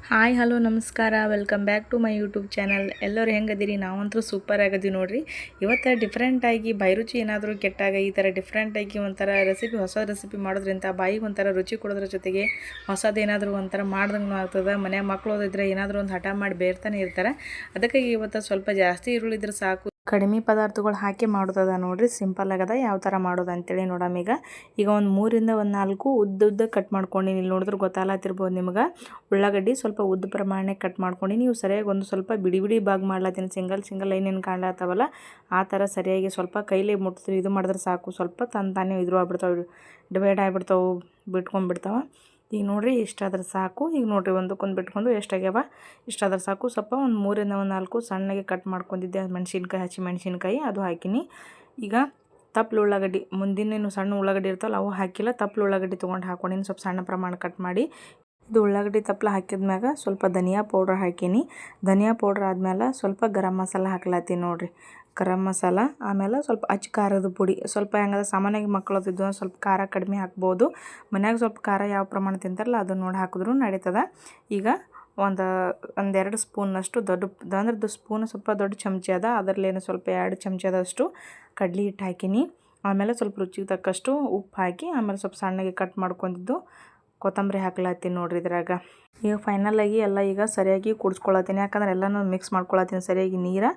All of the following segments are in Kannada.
ಹಾಯ್ ಹಲೋ ನಮಸ್ಕಾರ welcome back to my YouTube channel. ಎಲ್ಲರೂ ಹೆಂಗದಿರಿ? ನಾವಂತೂ ಸೂಪರ್ ಆಗದಿ ನೋಡ್ರಿ. ಇವತ್ತು ಡಿಫ್ರೆಂಟಾಗಿ ಬೈರುಚಿ ಏನಾದರೂ ಕೆಟ್ಟಾಗ ಈ ಥರ ಡಿಫ್ರೆಂಟಾಗಿ ಒಂಥರ ರೆಸಿಪಿ, ಹೊಸ ರೆಸಿಪಿ ಮಾಡೋದ್ರಿಂದ ಬಾಯಿಗೆ ಒಂಥರ ರುಚಿ ಕೊಡೋದ್ರ ಜೊತೆಗೆ ಹೊಸದೇನಾದರೂ ಒಂಥರ ಮಾಡ್ದಂಗೂ ಆಗ್ತದೆ. ಮನ್ಯಾಗ ಮಕ್ಳು ಓದಿದ್ರೆ ಏನಾದರೂ ಒಂದು ಹಠ ಮಾಡಿ ಬೇರ್ತಾನೆ ಇರ್ತಾರೆ. ಅದಕ್ಕಾಗಿ ಇವತ್ತು ಸ್ವಲ್ಪ ಜಾಸ್ತಿ ಈರುಳ್ಳಿದ್ರೆ ಸಾಕು, ಕಡಿಮೆ ಪದಾರ್ಥಗಳು ಹಾಕಿ ಮಾಡೋದದ ನೋಡ್ರಿ. ಸಿಂಪಲ್ ಆಗದ ಯಾವ ಥರ ಮಾಡೋದು ಅಂತೇಳಿ ನೋಡಮ್ಮ. ಈಗ ಒಂದು 3ರಿಂದ 4 ಉದ್ದ ಕಟ್ ಮಾಡ್ಕೊಂಡು ಇಲ್ಲಿ ನೋಡಿದ್ರೆ ಗೊತ್ತಾಗ್ತಿರ್ಬೋದು ನಿಮ್ಗೆ. ಉಳ್ಳಾಗಡ್ಡಿ ಸ್ವಲ್ಪ ಉದ್ದ ಪ್ರಮಾಣ ಕಟ್ ಮಾಡ್ಕೊಂಡು ನೀವು ಸರಿಯಾಗಿ ಒಂದು ಸ್ವಲ್ಪ ಬಿಡಿ ಬಿಡಿ ಭಾಗ ಮಾಡ್ಲತ್ತೀನಿ. ಸಿಂಗಲ್ ಲೈನೇನು ಕಾಣ್ಲತ್ತವಲ್ಲ ಆ ಥರ ಸರಿಯಾಗಿ ಸ್ವಲ್ಪ ಕೈಲಿ ಮುಟ್ತೀವಿ ಇದು ಮಾಡಿದ್ರೆ ಸಾಕು. ಸ್ವಲ್ಪ ತಾನೇ ಇದ್ರು ಆಗ್ಬಿಡ್ತಾವೆ, ಡಿವೈಡ್ ಆಗಿಬಿಡ್ತಾವೆ, ಬಿಟ್ಕೊಂಡ್ಬಿಡ್ತಾವೆ. ಈಗ ನೋಡಿರಿ ಇಷ್ಟಾದ್ರೆ ಸಾಕು. ಈಗ ನೋಡಿರಿ ಒಂದಕ್ಕೊಂದು ಬಿಟ್ಕೊಂಡು ಎಷ್ಟಾಗ್ಯಾವ ಇಷ್ಟಾದ್ರೆ ಸಾಕು. ಸ್ವಲ್ಪ ಒಂದು 3ರಿಂದ 4 ಸಣ್ಣಗೆ ಕಟ್ ಮಾಡ್ಕೊಂಡಿದ್ದೆ ಮೆಣಸಿನ್ಕಾಯಿ, ಹಸಿ ಮೆಣಸಿನ್ಕಾಯಿ ಅದು ಹಾಕಿನಿ. ಈಗ ತಪ್ಪಲು ಉಳ್ಳಾಗಡ್ಡಿ, ಮುಂದಿನೇನು ಸಣ್ಣ ಉಳ್ಳಾಗಡ್ಡಿ ಇರ್ತಾವಲ್ಲ ಅವು ಹಾಕಿಲ್ಲ, ತಪ್ಪಲು ಉಳ್ಳಾಗಡ್ಡಿ ತೊಗೊಂಡು ಹಾಕೊಂಡಿನಿ. ಸ್ವಲ್ಪ ಸಣ್ಣ ಪ್ರಮಾಣ ಕಟ್ ಮಾಡಿ ಇದು ಉಳ್ಳಾಗಡ್ಡಿ ತಪ್ಪಲ ಹಾಕಿದ್ಮ್ಯಾಗ ಸ್ವಲ್ಪ ಧನಿಯಾ ಪೌಡ್ರ್ ಹಾಕೀನಿ. ಧನಿಯಾ ಪೌಡ್ರ್ ಆದಮೇಲೆ ಸ್ವಲ್ಪ ಗರಂ ಮಸಾಲ ಹಾಕ್ಲತ್ತೀನಿ ನೋಡಿರಿ. ಗರಂ ಮಸಾಲ ಆಮೇಲೆ ಸ್ವಲ್ಪ ಅಚ್ಚ ಖಾರದ ಪುಡಿ. ಸ್ವಲ್ಪ ಹೆಂಗದ ಸಾಮಾನ್ಯವಾಗಿ ಮಕ್ಕಳದಿದ್ದು ಸ್ವಲ್ಪ ಖಾರ ಕಡಿಮೆ ಹಾಕ್ಬೋದು. ಮನ್ಯಾಗ ಸ್ವಲ್ಪ ಖಾರ ಯಾವ ಪ್ರಮಾಣ ತಿಂತಾರಲ್ಲ ಅದನ್ನು ನೋಡಿ ಹಾಕಿದ್ರು ನಡೀತದೆ. ಈಗ ಒಂದೆರಡು ಸ್ಪೂನಷ್ಟು ದೊಡ್ಡ ಸ್ಪೂನ್ ಸ್ವಲ್ಪ ದೊಡ್ಡ ಚಮಚ ಅದ, ಅದರಲ್ಲೇನು ಸ್ವಲ್ಪ 2 ಚಮಚದಷ್ಟು ಕಡ್ಲಿ ಹಿಟ್ಟು ಹಾಕಿನಿ. ಆಮೇಲೆ ಸ್ವಲ್ಪ ರುಚಿಗೆ ತಕ್ಕಷ್ಟು ಉಪ್ಪು ಹಾಕಿ ಆಮೇಲೆ ಸ್ವಲ್ಪ ಸಣ್ಣಗೆ ಕಟ್ ಮಾಡ್ಕೊಂಡಿದ್ದು ಕೊತ್ತಂಬರಿ ಹಾಕ್ಲತ್ತೀನಿ ನೋಡಿರಿ ಇದ್ರಾಗ. ಈಗ ಫೈನಲಾಗಿ ಎಲ್ಲ ಈಗ ಸರಿಯಾಗಿ ಕುಡಿಸ್ಕೊಳತ್ತೀನಿ. ಯಾಕಂದ್ರೆ ಎಲ್ಲನೂ ಮಿಕ್ಸ್ ಮಾಡ್ಕೊಳತ್ತೀನಿ. ಸರಿಯಾಗಿ ನೀರು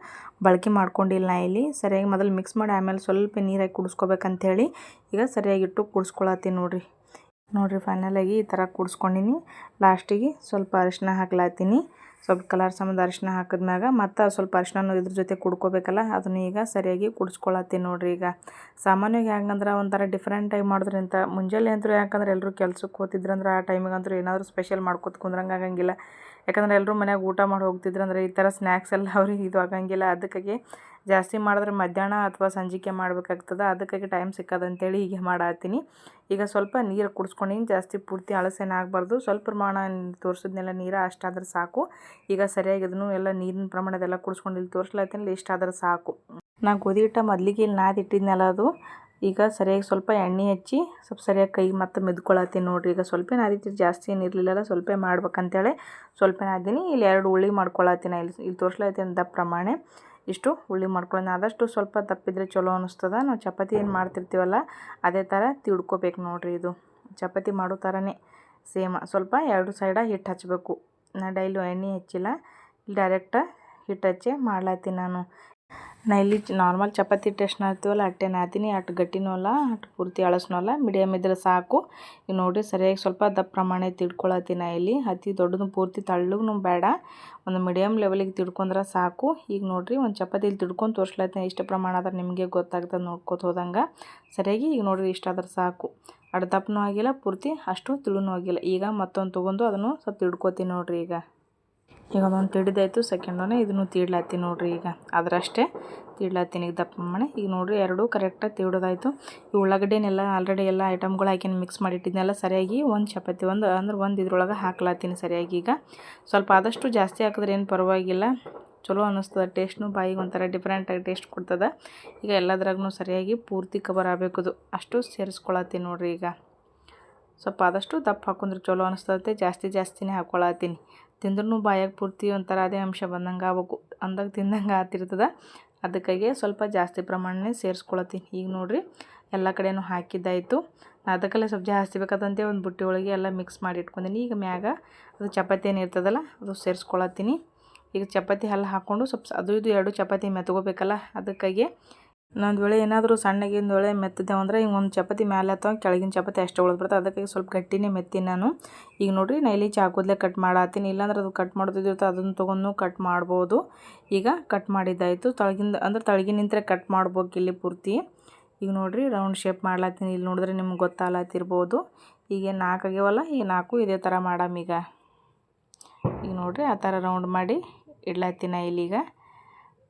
ಬಳಕೆ ಮಾಡ್ಕೊಂಡಿಲ್ಲ ನಾ ಇಲ್ಲಿ. ಸರಿಯಾಗಿ ಮೊದಲು ಮಿಕ್ಸ್ ಮಾಡಿ ಆಮೇಲೆ ಸ್ವಲ್ಪ ನೀರಾಗಿ ಕುಡಿಸ್ಕೋಬೇಕಂತೇಳಿ ಈಗ ಸರಿಯಾಗಿಟ್ಟು ಕುಡಿಸ್ಕೊಳತ್ತೀನಿ ನೋಡಿರಿ. ಫೈನಲಾಗಿ ಈ ಥರ ಕುಡಿಸ್ಕೊಂಡಿನಿ. ಲಾಸ್ಟಿಗೆ ಸ್ವಲ್ಪ ಅರಿಶಿನ ಹಾಕ್ಲತ್ತೀನಿ. ಸ್ವಲ್ಪ ಕಲರ್ ಸಂಬಂಧ ಅರಿಶಿನ ಹಾಕಿದ್ಮ್ಯಾಗ ಮತ್ತು ಸ್ವಲ್ಪ ಅರಿಶಿನ ಇದ್ರ ಜೊತೆ ಕುಡ್ಕೋಬೇಕಲ್ಲ, ಅದನ್ನು ಈಗ ಸರಿಯಾಗಿ ಕುಡಿಸ್ಕೊಳತ್ತೀನಿ ನೋಡಿರಿ. ಈಗ ಸಾಮಾನ್ಯವಾಗಿ ಹೆಂಗಂದ್ರೆ ಒಂಥರ ಡಿಫ್ರೆಂಟಾಗಿ ಮಾಡೋದ್ರಿಂದ ಮುಂಜಾನೆ ಅಂತೂ ಯಾಕಂದ್ರೆ ಎಲ್ಲರೂ ಕೆಲ್ಸಕ್ಕೆ ಹೋಗ್ತಿದ್ರಂದ್ರೆ ಆ ಟೈಮಿಗಂತೂ ಏನಾದರೂ ಸ್ಪೆಷಲ್ ಮಾಡ್ಕೊತ ಕುಂದ್ರಂಗೆ ಆಗಂಗಿಲ್ಲ. ಯಾಕಂದ್ರೆ ಎಲ್ಲರೂ ಮನ್ಯಾಗ ಊಟ ಮಾಡಿ ಹೋಗ್ತಿದ್ರಂದ್ರೆ ಈ ಥರ ಸ್ನ್ಯಾಕ್ಸ್ ಎಲ್ಲ ಅವ್ರಿಗೆ ಇದು ಆಗಂಗಿಲ್ಲ. ಅದಕ್ಕಾಗಿ ಜಾಸ್ತಿ ಮಾಡಿದ್ರೆ ಮಧ್ಯಾಹ್ನ ಅಥವಾ ಸಂಜೆಗೆ ಮಾಡಬೇಕಾಗ್ತದೆ. ಅದಕ್ಕಾಗಿ ಟೈಮ್ ಸಿಕ್ಕದಂತೇಳಿ ಹೀಗೆ ಮಾಡತ್ತೀನಿ. ಈಗ ಸ್ವಲ್ಪ ನೀರು ಕುಡಿಸ್ಕೊಂಡಿನಿ. ಜಾಸ್ತಿ ಪೂರ್ತಿ ಅಳಸೇನು ಆಗಬಾರ್ದು. ಸ್ವಲ್ಪ ಪ್ರಮಾಣ ತೋರಿಸಿದ್ನೆಲ್ಲ ನೀರು ಅಷ್ಟಾದ್ರೆ ಸಾಕು. ಈಗ ಸರಿಯಾಗಿ ಇದನ್ನು ಎಲ್ಲ ನೀರಿನ ಪ್ರಮಾಣದೆಲ್ಲ ಕುಡಿಸ್ಕೊಂಡು ಇಲ್ಲಿ ತೋರಿಸ್ಲತ್ತೀನಿ. ಇಷ್ಟಾದ್ರೆ ಸಾಕು. ನಾ ಗೋಧಿ ಹಿಟ್ಟ ಮೊದಲಿಗೆ ಇಲ್ಲಿ ನಾದಿಟ್ಟಿದ್ನೆಲ್ಲ ಅದು ಈಗ ಸರಿಯಾಗಿ ಸ್ವಲ್ಪ ಎಣ್ಣೆ ಹಚ್ಚಿ ಸ್ವಲ್ಪ ಸರಿಯಾಗಿ ಕೈ ಮತ್ತು ಮೆದ್ಕೊಳತ್ತೀನಿ ನೋಡಿರಿ. ಈಗ ಸ್ವಲ್ಪ ನಾದಿಟ್ಟು ಜಾಸ್ತಿ ಏನು ಇರಲಿಲ್ಲಲ್ಲ, ಸ್ವಲ್ಪ ಮಾಡ್ಬೇಕಂತೇಳಿ ಸ್ವಲ್ಪ ನಾದಿನಿ. ಇಲ್ಲಿ 2 ಉಳ್ಳಿ ಮಾಡ್ಕೊಳತ್ತೀನಿ. ಇಲ್ಲಿ ತೋರಿಸ್ಲತ್ತೀನಿ ದಪ್ಪ ಪ್ರಮಾಣ ಇಷ್ಟು ಉಳ್ಳಿ ಮಾಡ್ಕೊಳ್ಳೋಣ. ಆದಷ್ಟು ಸ್ವಲ್ಪ ದಪ್ಪಿದ್ರೆ ಚಲೋ ಅನ್ನಿಸ್ತದೆ. ನಾವು ಚಪಾತಿ ಏನು ಮಾಡ್ತಿರ್ತೀವಲ್ಲ ಅದೇ ಥರ ತಿಡ್ಕೋಬೇಕು ನೋಡಿರಿ. ಇದು ಚಪಾತಿ ಮಾಡೋ ಥರನೇ ಸೇಮ್. ಸ್ವಲ್ಪ 2 ಸೈಡ ಹಿಟ್ಟು ಹಚ್ಚಬೇಕು. ನಾ ಡೈಲಿ ಎಣ್ಣೆ ಹಚ್ಚಿಲ್ಲ, ಡೈರೆಕ್ಟ ಹಿಟ್ಟು ಹಚ್ಚಿ ಮಾಡ್ಲತ್ತೀನಿ ನಾನು. ನಾ ಇಲ್ಲಿ ನಾರ್ಮಲ್ ಚಪಾತಿ ಟೇಸ್ಟ್ ನಾದ್ತೀವಲ್ಲ ಅಟ್ಟೆ ನಾದ್ತೀನಿ. ಅಷ್ಟು ಗಟ್ಟಿನೂ ಅಲ್ಲ ಅಷ್ಟು ಪೂರ್ತಿ ಅಳಸ್ನೂ ಅಲ್ಲ, ಮೀಡಿಯಮ್ ಇದ್ರೆ ಸಾಕು. ಈಗ ನೋಡಿರಿ ಸರಿಯಾಗಿ ಸ್ವಲ್ಪ ದಪ್ಪ ಪ್ರಮಾಣ ತಿಡ್ಕೊಳತ್ತೀನಿ. ಇಲ್ಲಿ ಅತಿ ದೊಡ್ಡದು ಪೂರ್ತಿ ತಳ್ಳಗೂ ಬೇಡ, ಒಂದು ಮೀಡಿಯಮ್ ಲೆವೆಲಿಗೆ ತಿಡ್ಕೊಂಡ್ರೆ ಸಾಕು. ಈಗ ನೋಡಿರಿ ಒಂದು ಚಪಾತಿಲಿ ತಿಡ್ಕೊಂಡು ತೋರಿಸ್ಲತ್ತೀನಿ. ಇಷ್ಟು ಪ್ರಮಾಣ ಆದ್ರೆ ನಿಮಗೆ ಗೊತ್ತಾಗ್ತದೆ ನೋಡ್ಕೊತ ಹೋದಂಗೆ. ಸರಿಯಾಗಿ ಈಗ ನೋಡಿರಿ ಇಷ್ಟಾದ್ರೆ ಸಾಕು. ಅಷ್ಟು ದಪ್ಪನೂ ಆಗಿಲ್ಲ, ಪೂರ್ತಿ ಅಷ್ಟು ತಿಳುನೂ ಆಗಿಲ್ಲ. ಈಗ ಮತ್ತೊಂದು ತೊಗೊಂಡು ಅದನ್ನು ಸ್ವಲ್ಪ ತಿಡ್ಕೋತೀನಿ ನೋಡಿರಿ. ಈಗ ಅದೊಂದು ತಿಡಿದಾಯ್ತು. ಸೆಕೆಂಡೊನೆ ಇದನ್ನು ತೀಡ್ಲತ್ತೀನಿ ನೋಡಿರಿ. ಈಗ ಅದರಷ್ಟೇ ತೀಡ್ಲತ್ತೀನಿ ಈಗ ದಪ್ಪ ಪ್ರಮಾಣ. ಈಗ ನೋಡಿರಿ 2 ಕರೆಕ್ಟಾಗಿ ತೀಡೋದಾಯಿತು. ಈ ಉಳ್ಳಾಗಡ್ಡಿನೆಲ್ಲ ಆಲ್ರೆಡಿ ಎಲ್ಲ ಐಟಮ್ಗಳು ಹಾಕಿ ಮಿಕ್ಸ್ ಮಾಡಿಟ್ಟಿದ್ನೆಲ್ಲ ಸರಿಯಾಗಿ ಒಂದು ಚಪಾತಿ ಒಂದು ಇದ್ರೊಳಗೆ ಹಾಕ್ಲತ್ತೀನಿ ಸರಿಯಾಗಿ. ಈಗ ಸ್ವಲ್ಪ ಆದಷ್ಟು ಜಾಸ್ತಿ ಹಾಕಿದ್ರೆ ಏನು ಪರವಾಗಿಲ್ಲ, ಚಲೋ ಅನ್ನಿಸ್ತದೆ. ಟೇಸ್ಟ್ನು ಬಾಯಿಗೆ ಒಂಥರ ಡಿಫ್ರೆಂಟಾಗಿ ಟೇಸ್ಟ್ ಕೊಡ್ತದೆ. ಈಗ ಎಲ್ಲದ್ರಾಗೂ ಸರಿಯಾಗಿ ಪೂರ್ತಿ ಕವರ್ ಆಗಬೇಕದು ಅಷ್ಟು ಸೇರಿಸ್ಕೊಳತ್ತೀನಿ ನೋಡಿರಿ. ಈಗ ಸ್ವಲ್ಪ ಆದಷ್ಟು ದಪ್ಪ ಹಾಕೊಂಡ್ರೆ ಚಲೋ ಅನಿಸ್ತದೆ. ಜಾಸ್ತಿನೇ ಹಾಕ್ಕೊಳತ್ತೀನಿ. ತಿಂದ್ರೂ ಬಾಯಾಗ ಪೂರ್ತಿ ಒಂಥರ ಅದೇ ಅಂಶ ಬಂದಂಗೆ ಆಗ್ಬೇಕು, ಅಂದಾಗ ತಿಂದಂಗೆ ಆಗ್ತಿರ್ತದೆ. ಅದಕ್ಕಾಗಿ ಸ್ವಲ್ಪ ಜಾಸ್ತಿ ಪ್ರಮಾಣನೇ ಸೇರಿಸ್ಕೊಳತ್ತೀನಿ. ಈಗ ನೋಡಿರಿ ಎಲ್ಲ ಕಡೆಯೂ ಹಾಕಿದ್ದಾಯಿತು. ಅದಕ್ಕೆಲ್ಲ ಸ್ವಲ್ಪ ಜಾಸ್ತಿ ಬೇಕಾದಂತೆ ಒಂದು ಬುಟ್ಟಿ ಒಳಗೆ ಎಲ್ಲ ಮಿಕ್ಸ್ ಮಾಡಿ ಇಟ್ಕೊಂಡಿನಿ. ಈಗ ಮ್ಯಾಗ ಅದು ಚಪಾತಿ ಏನು ಇರ್ತದಲ್ಲ ಅದು ಸೇರಿಸ್ಕೊಳತ್ತೀನಿ. ಈಗ ಚಪಾತಿ ಎಲ್ಲ ಹಾಕ್ಕೊಂಡು ಸ್ವಲ್ಪ ಅದು ಇದು 2 ಚಪಾತಿ ಮೆತ್ಕೋಬೇಕಲ್ಲ, ಅದಕ್ಕಾಗಿ ನಂದು ವೇಳೆ ಏನಾದರೂ ಸಣ್ಣಗಿಂದ ವೇಳೆ ಮೆತ್ತಿದ್ದೇವೆ ಅಂದರೆ ಈಗ ಒಂದು ಚಪಾತಿ ಮೇಲೆ ಅಥವಾ ಕೆಳಗಿನ ಚಪಾತಿ ಅಷ್ಟೇ ಉಳಿದು ಬರ್ತದೆ. ಅದಕ್ಕಾಗಿ ಸ್ವಲ್ಪ ಗಟ್ಟಿನೇ ಮೆತ್ತೀನಿ ನಾನು. ಈಗ ನೋಡಿರಿ ನಾ ಇಲ್ಲಿ ಚಾಕುದಲ್ಲೇ ಕಟ್ ಮಾಡತ್ತೀನಿ. ಇಲ್ಲಾಂದ್ರೆ ಅದು ಕಟ್ ಮಾಡೋದಿರುತ್ತೆ ಅದನ್ನು ತೊಗೊಂಡು ಕಟ್ ಮಾಡ್ಬೋದು. ಈಗ ಕಟ್ ಮಾಡಿದ್ದಾಯಿತು. ತಳಗಿನಿಂದ ಕಟ್ ಮಾಡ್ಬೇಕು ಇಲ್ಲಿ ಪೂರ್ತಿ. ಈಗ ನೋಡಿರಿ ರೌಂಡ್ ಶೇಪ್ ಮಾಡ್ಲತ್ತೀನಿ. ಇಲ್ಲಿ ನೋಡಿದ್ರೆ ನಿಮ್ಗೆ ಗೊತ್ತಾಗ್ಲತ್ತಿರ್ಬೋದು. ಈಗ 4 ಆಗ್ಯಾವಲ್ಲ, ಈ 4 ಇದೇ ಥರ ಮಾಡಮ್ಮ. ಈಗ ನೋಡಿರಿ ಆ ಥರ ರೌಂಡ್ ಮಾಡಿ ಇಡ್ಲತ್ತೀನಿ ಇಲ್ಲಿಗ.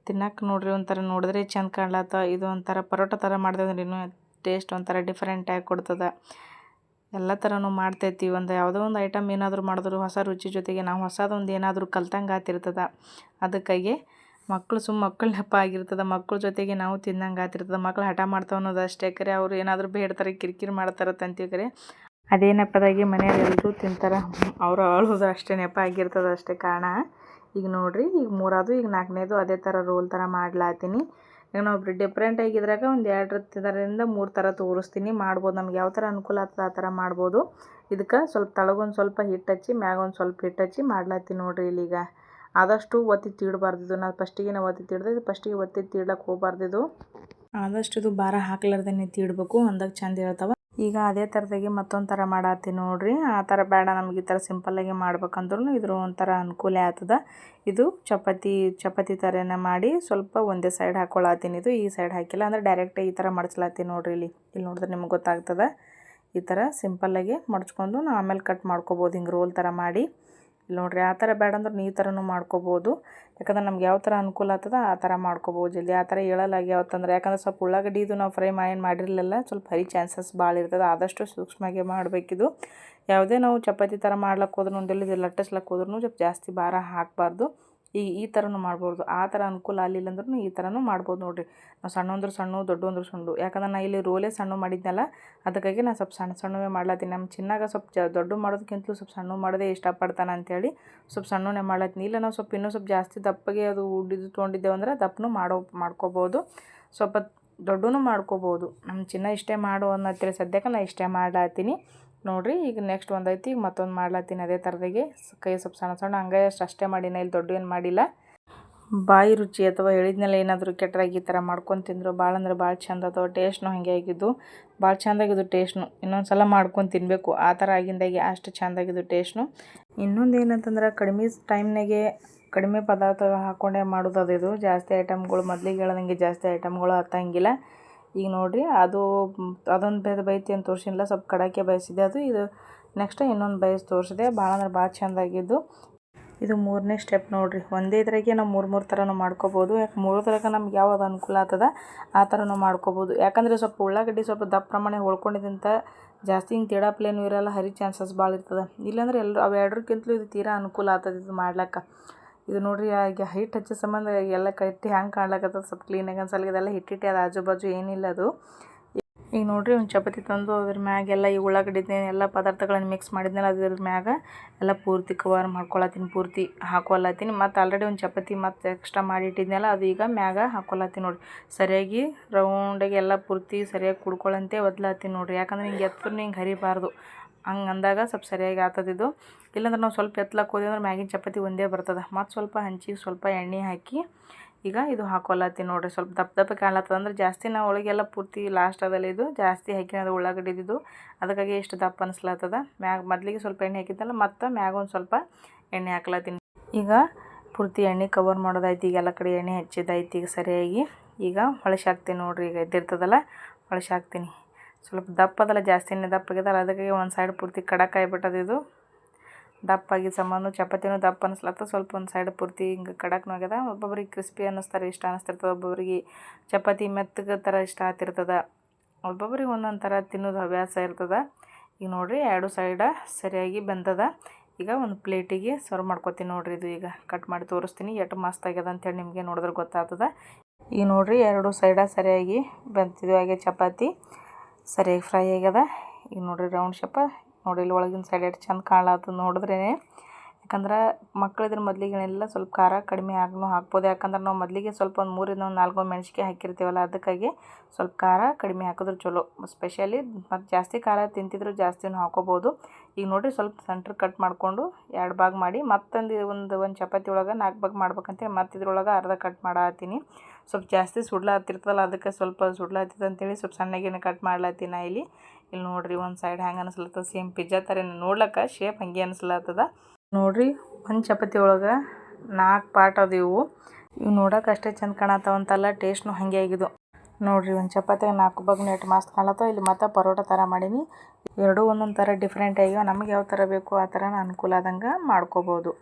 ತಿನ್ನಕ್ಕೆ ನೋಡಿರಿ ಒಂಥರ ನೋಡಿದ್ರೆ ಚೆಂದ ಕಾಣ್ಲತ್ತ. ಇದು ಒಂಥರ ಪರೋಟ ಥರ ಮಾಡ್ದೇವಂದ್ರೆ ಇನ್ನೂ ಟೇಸ್ಟ್ ಒಂಥರ ಡಿಫ್ರೆಂಟಾಗಿ ಕೊಡ್ತದೆ. ಎಲ್ಲ ಥರನೂ ಮಾಡ್ತೈತಿ. ಯಾವುದೋ ಒಂದು ಐಟಮ್ ಏನಾದರೂ ಮಾಡಿದ್ರು ಹೊಸ ರುಚಿ ಜೊತೆಗೆ ನಾವು ಹೊಸದೊಂದು ಏನಾದರೂ ಕಲ್ತಂಗೆ ಆಗ್ತಿರ್ತದೆ. ಅದಕ್ಕಾಗಿ ಮಕ್ಕಳು ನೆಪ ಆಗಿರ್ತದೆ. ಮಕ್ಕಳ ಜೊತೆಗೆ ನಾವು ತಿನ್ನಂಗೆ ಆಗ್ತಿರ್ತದೆ. ಮಕ್ಕಳು ಹಠ ಮಾಡ್ತಾವೆ ಅನ್ನೋದು ಅಷ್ಟೇ. ಕರೆ ಅವರು ಏನಾದರೂ ಬೇಡ್ತಾರೆ, ಕಿರಿಕಿರಿ ಮಾಡ್ತಾರೆ ಅಂತೀವಿ. ಕರೆ ಅದೇನಪ್ಪದಾಗಿ ಮನೆಯವ್ರು ಎಲ್ಲರೂ ತಿಂತಾರೆ. ಅವರು ಅಳೋದು ಅಷ್ಟೇ ನೆಪ ಆಗಿರ್ತದೆ ಅಷ್ಟೇ ಕಾರಣ. ಈಗ ನೋಡಿರಿ ಈಗ 3 ಆದವು, ಈಗ 4ನೇದು ಅದೇ ಥರ ರೋಲ್ ಥರ ಮಾಡ್ಲಾತೀನಿ. ಈಗ ನಾವು ಡಿಫ್ರೆಂಟ್ ಆಗಿದ್ರಾಗ ಒಂದು 2 ಥರದಿಂದ 3 ಥರ ತೋರಿಸ್ತೀನಿ. ಮಾಡ್ಬೋದು, ನಮ್ಗೆ ಯಾವ ಥರ ಅನುಕೂಲ ಆಗ್ತದೆ ಆ ಥರ ಮಾಡ್ಬೋದು. ಇದಕ್ಕೆ ಸ್ವಲ್ಪ ತಳಗೊಂದು ಸ್ವಲ್ಪ ಹಿಟ್ಟು ಹಚ್ಚಿ ಮ್ಯಾಗ ಒಂದು ಸ್ವಲ್ಪ ಹಿಟ್ಟು ಹಚ್ಚಿ ಮಾಡ್ಲಾತೀನಿ ನೋಡಿರಿ. ಇಲ್ಲೀಗ ಆದಷ್ಟು ಒತ್ತಿ ತೀಡಬಾರ್ದಿದ್ದು. ನಾನು ಫಸ್ಟಿಗೆ ಒತ್ತಿ ತೀಡ್ದೆ, ಫಸ್ಟಿಗೆ ಒತ್ತಿ ತೀಡ್ಲಕ್ಕೆ ಹೋಗ್ಬಾರ್ದಿದ್ದು. ಆದಷ್ಟು ಇದು ಭಾರ ಹಾಕ್ಲಾರ್ದೇ ತೀಡಬೇಕು, ಅಂದಾಗ ಚಂದ ಹೇಳ್ತಾವೆ. ಈಗ ಅದೇ ಥರದಾಗಿ ಮತ್ತೊಂದು ಥರ ಮಾಡತ್ತೀನಿ ನೋಡಿರಿ. ಆ ಥರ ಬೇಡ ನಮ್ಗೆ ಈ ಥರ ಸಿಂಪಲ್ಲಾಗಿ ಮಾಡ್ಬೇಕಂದ್ರೂ ಇದ್ರ ಒಂಥರ ಅನುಕೂಲ ಆಗ್ತದೆ. ಇದು ಚಪಾತಿ ಥರನೇ ಮಾಡಿ ಸ್ವಲ್ಪ ಒಂದೇ ಸೈಡ್ ಹಾಕ್ಕೊಳತ್ತೀನಿ. ಇದು ಈ ಸೈಡ್ ಹಾಕಿಲ್ಲ ಅಂದರೆ ಡೈರೆಕ್ಟ್ ಈ ಥರ ಮಡ್ಚ್ಲಾತೀನಿ ನೋಡಿರಿ. ಇಲ್ಲಿ ನೋಡಿದ್ರೆ ನಿಮ್ಗೆ ಗೊತ್ತಾಗ್ತದೆ. ಈ ಥರ ಸಿಂಪಲ್ಲಾಗಿ ಮಡ್ಚ್ಕೊಂಡು ನಾವು ಆಮೇಲೆ ಕಟ್ ಮಾಡ್ಕೊಬೋದು, ಹಿಂಗೆ ರೋಲ್ ಥರ ಮಾಡಿ. ಇಲ್ಲಿ ನೋಡಿರಿ, ಆ ಥರ ಬೇಡ ಅಂದ್ರೆ ಈ ಥರನೂ ಮಾಡ್ಕೊಬೋದು. ಯಾಕಂದ್ರೆ ನಮ್ಗೆ ಯಾವ ಥರ ಅನುಕೂಲ ಆಗ್ತದೆ ಆ ಥರ ಮಾಡ್ಕೊಬೋದು ಜಲ್ದಿ. ಆ ಥರ ಹೇಳಲಾಗಿ ಯಾವತ್ತಂದ್ರೆ ಯಾಕಂದ್ರೆ ಸ್ವಲ್ಪ ಉಳ್ಳಾಗಡ್ಡಿ ಇದು ನಾವು ಫ್ರೈ ಮಾಡಿರಲಿಲ್ಲ, ಸ್ವಲ್ಪ ಹರಿ ಚಾನ್ಸಸ್ ಭಾಳ ಇರ್ತದೆ. ಆದಷ್ಟು ಸೂಕ್ಷ್ಮವಾಗಿ ಮಾಡಬೇಕಿದು. ಯಾವುದೇ ನಾವು ಚಪಾತಿ ಥರ ಮಾಡ್ಲಿಕ್ಕೆ ಹೋದ್ರೂ ಒಂದೆಲ್ಲಿ ಲಟ್ಟಿಸ್ಲಕ್ಕೆ ಹೋದ್ರೂ ಸ್ವಲ್ಪ ಜಾಸ್ತಿ ಭಾರ ಹಾಕಬಾರ್ದು. ಈ ಥರನೂ ಮಾಡ್ಬೋದು. ಆ ಥರ ಅನುಕೂಲ ಆಗಲಿಲ್ಲ ಅಂದ್ರೂ ಈ ಥರನೂ ಮಾಡ್ಬೋದು ನೋಡಿರಿ. ನಾವು ಸಣ್ಣ ಅಂದ್ರೆ ಸಣ್ಣ, ದೊಡ್ಡ ಅಂದ್ರೆ ಸಣ್ಣ. ಯಾಕಂದ್ರೆ ನಾನು ಇಲ್ಲಿ ರೋಲೇ ಸಣ್ಣ ಮಾಡಿದ್ನಲ್ಲ, ಅದಕ್ಕಾಗಿ ನಾನು ಸ್ವಲ್ಪ ಸಣ್ಣವೇ ಮಾಡ್ಲತ್ತೀನಿ. ನಮ್ಮ ಚಿನ್ನಾಗ ಸ್ವಲ್ಪ ದೊಡ್ಡ ಮಾಡೋದಕ್ಕಿಂತಲೂ ಸ್ವಲ್ಪ ಸಣ್ಣ ಮಾಡೋದೇ ಇಷ್ಟಪಡ್ತಾನೆ ಅಂಥೇಳಿ ಸ್ವಲ್ಪ ಸಣ್ಣವೇ ಮಾಡ್ಲತ್ತೀನಿ. ಇಲ್ಲ ನಾವು ಸ್ವಲ್ಪ ಇನ್ನೂ ಸ್ವಲ್ಪ ಜಾಸ್ತಿ ದಪ್ಪಗೆ ಅದು ಉಡ್ಡಿದ್ದು ತೊಗೊಂಡಿದ್ದೇವೆ ಅಂದ್ರೆ ದಪ್ಪನೂ ಮಾಡ್ಕೋಬೋದು, ಸ್ವಲ್ಪ ದೊಡ್ಡನೂ ಮಾಡ್ಕೋಬೋದು. ನಮ್ಮ ಚಿನ್ನ ಇಷ್ಟೇ ಮಾಡು ಅನ್ನತ್ತೇಳಿ ಸದ್ಯಕ್ಕೆ ನಾನು ಇಷ್ಟೇ ಮಾಡ್ಲಾತೀನಿ ನೋಡಿರಿ. ಈಗ ನೆಕ್ಸ್ಟ್ ಒಂದೈತಿ, ಈಗ ಮತ್ತೊಂದು ಮಾಡ್ಲಾತೀನಿ ಅದೇ ಥರದಾಗೆ. ಕೈ ಸ್ವಲ್ಪ ಸಣ್ಣ ಸಣ್ಣ ಹಂಗೆ ಅಷ್ಟೇ ಮಾಡಿನ, ಇಲ್ಲಿ ದೊಡ್ಡ ಏನು ಮಾಡಿಲ್ಲ. ಬಾಯಿ ರುಚಿ ಅಥವಾ ಹೇಳಿದ್ನೆಲ್ಲ ಏನಾದರೂ ಕೆಟ್ಟದಾಗಿ ಈ ಥರ ಮಾಡ್ಕೊಂಡು ತಿಂದರು ಭಾಳ ಅಂದ್ರೆ ಭಾಳ ಚಂದ ಅಥವಾ ಟೇಸ್ಟ್ನು ಹಾಗೆ ಆಗಿದ್ದು, ಭಾಳ ಚೆಂದಾಗಿದ್ದು ಟೇಸ್ಟ್ನು. ಇನ್ನೊಂದು ಸಲ ಮಾಡ್ಕೊಂಡು ತಿನ್ನಬೇಕು, ಆ ಥರ ಆಗಿಂದಾಗೆ ಅಷ್ಟು ಚೆಂದಾಗಿದ್ದು ಟೇಸ್ಟ್ನು. ಇನ್ನೊಂದು ಏನಂತಂದ್ರೆ ಕಡಿಮೆ ಟೈಮ್ನಾಗೆ ಕಡಿಮೆ ಪದಾರ್ಥ ಹಾಕ್ಕೊಂಡೇ ಮಾಡೋದು ಅದು. ಇದು ಜಾಸ್ತಿ ಐಟಮ್ಗಳು ಮೊದಲಿಗೆ ಹೇಳ್ದಂಗೆ ಜಾಸ್ತಿ ಐಟಮ್ಗಳು ಹತ್ತಂಗಿಲ್ಲ. ಈಗ ನೋಡಿರಿ, ಅದೊಂದು ಬೈತಿ ಅಂತ ತೋರಿಸಿಲ್ಲ, ಸ್ವಲ್ಪ ಕಡಕ್ಕೆ ಬಯಸಿದೆ. ಇದು ನೆಕ್ಸ್ಟ್ ಇನ್ನೊಂದು ಬಯಸಿ ತೋರಿಸಿದೆ. ಭಾಳ ಅಂದ್ರೆ ಭಾಳ ಚೆಂದಾಗಿದ್ದು. ಇದು 3ನೇ ಸ್ಟೆಪ್ ನೋಡಿರಿ. ಒಂದೇ ಇದ್ರಾಗೆ ನಾವು 3 ಥರನೂ ಮಾಡ್ಕೋಬೋದು. ಯಾಕೆ 3 ಥರಕ್ಕೆ ನಮ್ಗೆ ಯಾವುದು ಅನುಕೂಲ ಆಗ್ತದೆ ಆ ಥರನೂ ಮಾಡ್ಕೋಬೋದು. ಯಾಕಂದರೆ ಸ್ವಲ್ಪ ಉಳ್ಳಾಗಡ್ಡಿ ಸ್ವಲ್ಪ ದಪ್ಪ ಪ್ರಮಾಣ ಹೊಳ್ಕೊಂಡಿದ್ದಂಥ ಜಾಸ್ತಿ ಹಿಂಗೆ ತಿಡಪ್ಲೇನೂ ಇರೋಲ್ಲ, ಹರಿ ಚಾನ್ಸಸ್ ಭಾಳ ಇರ್ತದೆ. ಇಲ್ಲಾಂದ್ರೆ ಅವೆರಡಕ್ಕಿಂತಲೂ ಇದು ತೀರಾ ಅನುಕೂಲ ಆಗ್ತದೆ ಇದು ಮಾಡ್ಲಿಕ್ಕೆ. ಇದು ನೋಡಿರಿ, ಈಗ ಹಿಟ್ಟು ಹಚ್ಚೋ ಸಂಬಂಧ ಎಲ್ಲ ಕಟ್ಟಿ ಹ್ಯಾಂಗೆ ಕಾಣ್ಲಕ್ಕತ್ತದ, ಸ್ವಲ್ಪ ಕ್ಲೀನಾಗಿ ಅನ್ಸಲ್ಲ. ಇದೆಲ್ಲ ಹಿಟ್ಟಿಟ್ಟು ಅದು ಆಜು ಬಾಜು ಏನಿಲ್ಲ ಅದು. ಈಗ ನೋಡಿರಿ, ಒಂದು ಚಪಾತಿ ತಂದು ಅದ್ರ ಮ್ಯಾಗೆಲ್ಲ ಈ ಉಳ್ಳಾಗಡ್ಡಿ ಎಲ್ಲ ಪದಾರ್ಥಗಳನ್ನು ಮಿಕ್ಸ್ ಮಾಡಿದ್ನಲ್ಲ ಅದ್ರ ಮ್ಯಾಗ ಎಲ್ಲ ಪೂರ್ತಿ ಕವರ್ ಮಾಡ್ಕೊಳತ್ತೀನಿ, ಪೂರ್ತಿ ಹಾಕೊಳತ್ತೀನಿ. ಮತ್ತು ಆಲ್ರೆಡಿ ಒಂದು ಚಪಾತಿ ಮತ್ತು ಎಕ್ಸ್ಟ್ರಾ ಮಾಡಿಟ್ಟಿದ್ನಲ್ಲ ಅದು ಈಗ ಮ್ಯಾಗ ಹಾಕೊಳತ್ತೀನಿ ನೋಡಿರಿ. ಸರಿಯಾಗಿ ರೌಂಡಾಗಿ ಎಲ್ಲ ಪೂರ್ತಿ ಸರಿಯಾಗಿ ಕುಡ್ಕೊಳ್ಳಂತೆ ಒದ್ಲಾತೀನಿ ನೋಡಿರಿ. ಯಾಕಂದ್ರೆ ಹಿಂಗೆ ಎತ್ತರೂ ಹಿಂಗೆ ಹರಿಬಾರ್ದು, ಹಂಗೆ ಅಂದಾಗ ಸ್ವಲ್ಪ ಸರಿಯಾಗಿ ಆಗ್ತದಿದ್ದು. ಇಲ್ಲಾಂದ್ರೆ ನಾವು ಸ್ವಲ್ಪ ಎತ್ತಲಕ್ಕೆ ಹೋದ್ವಿ ಅಂದ್ರೆ ಮ್ಯಾಗಿನ ಚಪಾತಿ ಒಂದೇ ಬರ್ತದೆ. ಮತ್ತು ಸ್ವಲ್ಪ ಹಂಚಿಗೆ ಸ್ವಲ್ಪ ಎಣ್ಣೆ ಹಾಕಿ ಈಗ ಇದು ಹಾಕೊಳತ್ತೀನಿ ನೋಡಿರಿ. ಸ್ವಲ್ಪ ದಪ್ಪ ಕಾಣ್ಲತ್ತದ ಅಂದ್ರೆ ಜಾಸ್ತಿ ನಾವು ಒಳಗೆಲ್ಲ ಪೂರ್ತಿ ಲಾಸ್ಟ್ ಅದಲ್ಲ, ಇದು ಜಾಸ್ತಿ ಹಾಕಿನದು ಉಳ್ಳಾಗಡ್ಡಿದ್ದು, ಅದಕ್ಕಾಗಿ ಎಷ್ಟು ದಪ್ಪ ಅನಿಸ್ಲತ್ತದ. ಮೊದಲಿಗೆ ಸ್ವಲ್ಪ ಎಣ್ಣೆ ಹಾಕಿದ್ದಲ್ಲ, ಮತ್ತು ಮ್ಯಾಗ ಒಂದು ಸ್ವಲ್ಪ ಎಣ್ಣೆ ಹಾಕ್ಲತ್ತೀನಿ. ಈಗ ಪೂರ್ತಿ ಎಣ್ಣೆ ಕವರ್ ಮಾಡೋದಾಯ್ತು. ಈಗ ಎಲ್ಲ ಕಡೆ ಎಣ್ಣೆ ಹಚ್ಚಿದಾಯ್ತು. ಈಗ ಸರಿಯಾಗಿ ಈಗ ಹೊಳಸಿ ಹಾಕ್ತೀನಿ ನೋಡಿರಿ. ಈಗ ಎದ್ದಿರ್ತದಲ್ಲ ಹೊಳಸಿ ಹಾಕ್ತೀನಿ. ಸ್ವಲ್ಪ ದಪ್ಪ ಅದಲ್ಲ, ಜಾಸ್ತಿನೇ ದಪ್ಪಾಗಿದ್ದಲ್ಲ, ಅದಕ್ಕಾಗಿ ಒಂದು ಸೈಡ್ ಪೂರ್ತಿ ಕಡಕ್ ಆಗಿಬಿಟ್ಟದ. ಇದು ದಪ್ಪಾಗಿ ಸಂಬಂಧ ಚಪಾತಿನೂ ದಪ್ಪ ಅನಿಸ್ಲತ್ತ, ಸ್ವಲ್ಪ ಒಂದು ಸೈಡ್ ಪೂರ್ತಿ ಹಿಂಗೆ ಕಡಕ್ನೂ ಆಗ್ಯದ. ಒಬ್ಬೊಬ್ರಿಗೆ ಕ್ರಿಸ್ಪಿ ಅನ್ನಿಸ್ತಾರೆ, ಇಷ್ಟ ಅನ್ನಿಸ್ತಿರ್ತದೆ. ಒಬ್ಬೊಬ್ರಿಗೆ ಚಪಾತಿ ಮೆತ್ತಗೆ ಥರ ಇಷ್ಟ ಆಗ್ತಿರ್ತದೆ. ಒಬ್ಬೊಬ್ರಿಗೆ ಒಂದೊಂದು ಥರ ತಿನ್ನೋದು ಹವ್ಯಾಸ ಇರ್ತದೆ. ಈಗ ನೋಡಿರಿ, 2 ಸೈಡ ಸರಿಯಾಗಿ ಬೆಂದದ. ಈಗ ಒಂದು ಪ್ಲೇಟಿಗೆ ಸರ್ವ್ ಮಾಡ್ಕೊತೀನಿ ನೋಡಿರಿ. ಇದು ಈಗ ಕಟ್ ಮಾಡಿ ತೋರಿಸ್ತೀನಿ ಎಷ್ಟು ಮಸ್ತ್ ಆಗ್ಯದ ಅಂತೇಳಿ ನಿಮಗೆ ನೋಡಿದ್ರೆ ಗೊತ್ತಾಗ್ತದೆ. ಈಗ ನೋಡಿರಿ, 2 ಸೈಡ ಸರಿಯಾಗಿ ಬೆಂತಿದ್ವು. ಹಾಗೆ ಚಪಾತಿ ಸರಿಯಾಗಿ ಫ್ರೈ ಆಗ್ಯದ. ಈಗ ನೋಡಿರಿ ರೌಂಡ್ ಶೇಪ ನೋಡಿ, ಇಲ್ಲಿ ಒಳಗಿನ ಸೈಡ್ ಎಷ್ಟು ಚಂದ ಕಾಣ್ಲತ್ತದ ನೋಡಿದ್ರೇ. ಯಾಕಂದ್ರೆ ಮಕ್ಕಳಿದ್ರೆ ಮೊದಲಿಗೆಲ್ಲ ಸ್ವಲ್ಪ ಖಾರ ಕಡಿಮೆ ಹಾಕ್ಬೋದು. ಯಾಕಂದ್ರೆ ನಾವು ಮೊದಲಿಗೆ ಸ್ವಲ್ಪ ಒಂದು 3-4 ಮೆಣಸಿಗೆ ಹಾಕಿರ್ತೀವಲ್ಲ, ಅದಕ್ಕಾಗಿ ಸ್ವಲ್ಪ ಖಾರ ಕಡಿಮೆ ಹಾಕಿದ್ರೆ ಚಲೋ. ಸ್ಪೆಷಲಿ ಮತ್ತು ಜಾಸ್ತಿ ಖಾರ ತಿಂತಿದ್ರು ಜಾಸ್ತಿನೂ ಹಾಕೋಬೋದು. ಈಗ ನೋಡಿರಿ, ಸ್ವಲ್ಪ ಸೆಂಟ್ರ್ ಕಟ್ ಮಾಡಿಕೊಂಡು 2 ಭಾಗ ಮಾಡಿ ಒಂದು ಚಪಾತಿ ಒಳಗೆ 4 ಭಾಗ ಮಾಡ್ಬೇಕಂತೇಳಿ ಮತ್ತು ಇದ್ರೊಳಗೆ ಅರ್ಧ ಕಟ್ ಮಾಡತ್ತೀನಿ. ಸ್ವಲ್ಪ ಜಾಸ್ತಿ ಸುಡ್ಲಾತಿರ್ತದಲ್ಲ, ಅದಕ್ಕೆ ಸ್ವಲ್ಪ ಸುಡ್ಲಾತಿತ್ತು ಅಂತೇಳಿ ಸ್ವಲ್ಪ ಸಣ್ಣಗೇನೆ ಕಟ್ ಮಾಡ್ಲತ್ತೀನಿ ಇಲ್ಲಿ ನೋಡಿರಿ. ಒಂದು ಸೈಡ್ ಹ್ಯಾಂಗೆ ಅನಿಸ್ಲತ್ತದ, ಸೇಮ್ ಪಿಜ್ಜಾ ಥರ ನೋಡ್ಲಿಕ್ಕೆ ಶೇಪ್ ಹಂಗೆ ಅನಿಸ್ಲತ್ತದ ನೋಡಿರಿ. ಒಂದು ಚಪಾತಿ ಒಳಗೆ 4 ಪಾರ್ಟ್ ಅದು. ಇವು ನೋಡೋಕೆ ಅಷ್ಟೇ ಚಂದ ಕಾಣತ್ತವಂತಲ್ಲ, ಟೇಸ್ಟ್ನು ಹಾಗೆ ಆಗಿದ್ದು ನೋಡಿರಿ. ಒಂದು ಚಪಾತಿಗೆ 4 ಭಾಗನೂ ಎಷ್ಟು ಮಸ್ತ್ ಕಾಣತ್ತವ. ಇಲ್ಲಿ ಮತ್ತು ಪರೋಟ ಥರ ಮಾಡೀನಿ. ಎರಡೂ ಒಂದೊಂದು ಥರ ಡಿಫ್ರೆಂಟ್ ಆಗ್ಯಾವ. ನಮಗೆ ಯಾವ ಥರ ಬೇಕು ಆ ಥರ ಅನುಕೂಲ ಆದಂಗೆ ಮಾಡ್ಕೋಬೋದು.